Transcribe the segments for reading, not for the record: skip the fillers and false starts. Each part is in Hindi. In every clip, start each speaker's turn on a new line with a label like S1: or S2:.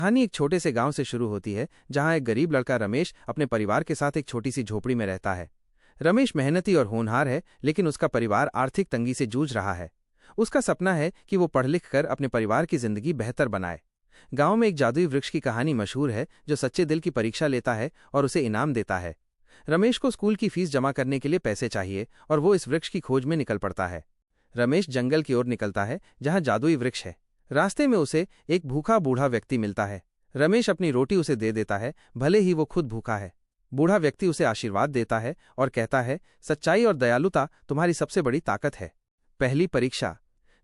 S1: कहानी एक छोटे से गांव से शुरू होती है, जहां एक गरीब लड़का रमेश अपने परिवार के साथ एक छोटी सी झोपड़ी में रहता है। रमेश मेहनती और होनहार है, लेकिन उसका परिवार आर्थिक तंगी से जूझ रहा है। उसका सपना है कि वो पढ़ लिख कर अपने परिवार की जिंदगी बेहतर बनाए। गांव में एक जादुई वृक्ष की कहानी मशहूर है, जो सच्चे दिल की परीक्षा लेता है और उसे इनाम देता है। रमेश को स्कूल की फीस जमा करने के लिए पैसे चाहिए और वो इस वृक्ष की खोज में निकल पड़ता है। रमेश जंगल की ओर निकलता है, जहां जादुई वृक्ष है। रास्ते में उसे एक भूखा बूढ़ा व्यक्ति मिलता है। रमेश अपनी रोटी उसे दे देता है, भले ही वो खुद भूखा है। बूढ़ा व्यक्ति उसे आशीर्वाद देता है और कहता है, सच्चाई और दयालुता तुम्हारी सबसे बड़ी ताकत है। पहली परीक्षा।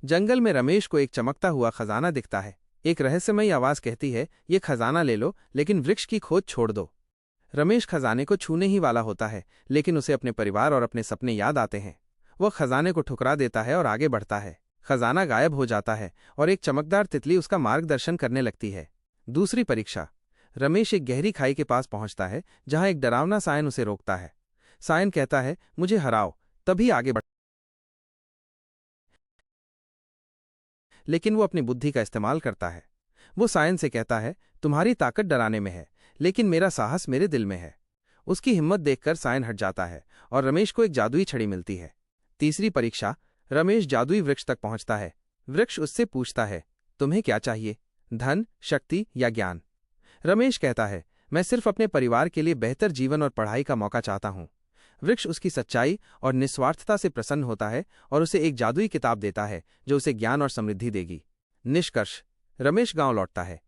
S1: जंगल में रमेश को एक चमकता हुआ खजाना दिखता है। एक रहस्यमयी आवाज कहती है, ये खजाना ले लो, लेकिन वृक्ष की खोज छोड़ दो। रमेश खजाने को छूने ही वाला होता है, लेकिन उसे अपने परिवार और अपने सपने याद आते हैं। वह खजाने को ठुकरा देता है और आगे बढ़ता है। खजाना गायब हो जाता है और एक चमकदार तितली उसका मार्गदर्शन करने लगती है। दूसरी परीक्षा। रमेश एक गहरी खाई के पास पहुंचता है, जहां एक डरावना सायन उसे रोकता है। सायन कहता है, मुझे हराओ, तभी आगे बढ़। लेकिन वो अपनी बुद्धि का इस्तेमाल करता है। वो सायन से कहता है, तुम्हारी ताकत डराने में है, लेकिन मेरा साहस मेरे दिल में है। उसकी हिम्मत देखकर सायन हट जाता है और रमेश को एक जादुई छड़ी मिलती है। तीसरी परीक्षा। रमेश जादुई वृक्ष तक पहुंचता है। वृक्ष उससे पूछता है, तुम्हें क्या चाहिए, धन, शक्ति या ज्ञान? रमेश कहता है, मैं सिर्फ अपने परिवार के लिए बेहतर जीवन और पढ़ाई का मौका चाहता हूं। वृक्ष उसकी सच्चाई और निस्वार्थता से प्रसन्न होता है और उसे एक जादुई किताब देता है, जो उसे ज्ञान और समृद्धि देगी। निष्कर्ष। रमेश गांव लौटता है।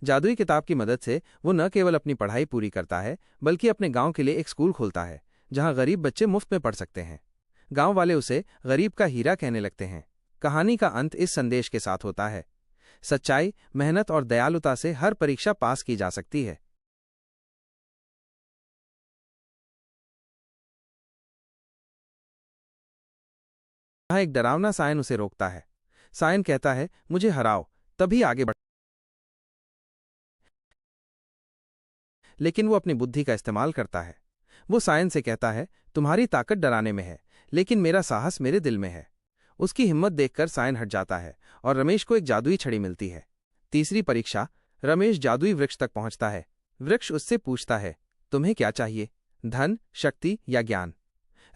S1: जादुई किताब की मदद से वो न केवल अपनी पढ़ाई पूरी करता है, बल्कि अपने गांव के लिए एक स्कूल खोलता है, जहां गरीब बच्चे मुफ्त में पढ़ सकते हैं। गांव वाले उसे गरीब का हीरा कहने लगते हैं। कहानी का अंत इस संदेश के साथ होता है, सच्चाई, मेहनत और दयालुता से हर परीक्षा पास की जा सकती है। यहाँ एक डरावना सायन उसे रोकता है। सायन कहता है, मुझे हराओ, तभी आगे बढ़। लेकिन वो अपनी बुद्धि का इस्तेमाल करता है। वो सायन से कहता है, तुम्हारी ताकत डराने में है, लेकिन मेरा साहस मेरे दिल में है। उसकी हिम्मत देखकर सायन हट जाता है और रमेश को एक जादुई छड़ी मिलती है। तीसरी परीक्षा। रमेश जादुई वृक्ष तक पहुंचता है। वृक्ष उससे पूछता है, तुम्हें क्या चाहिए, धन, शक्ति या ज्ञान?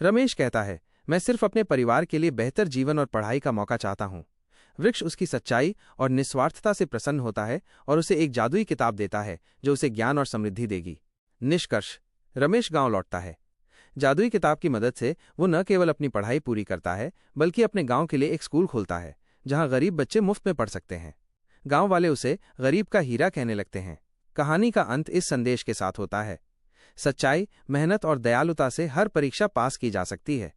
S1: रमेश कहता है, मैं सिर्फ अपने परिवार के लिए बेहतर जीवन और पढ़ाई का मौका चाहता हूं। वृक्ष उसकी सच्चाई और निस्वार्थता से प्रसन्न होता है और उसे एक जादुई किताब देता है, जो उसे ज्ञान और समृद्धि देगी। निष्कर्ष। रमेश गांव लौटता है। जादुई किताब की मदद से वो न केवल अपनी पढ़ाई पूरी करता है, बल्कि अपने गांव के लिए एक स्कूल खोलता है, जहां गरीब बच्चे मुफ्त में पढ़ सकते हैं। गांव वाले उसे गरीब का हीरा कहने लगते हैं। कहानी का अंत इस संदेश के साथ होता है, सच्चाई, मेहनत और दयालुता से हर परीक्षा पास की जा सकती है।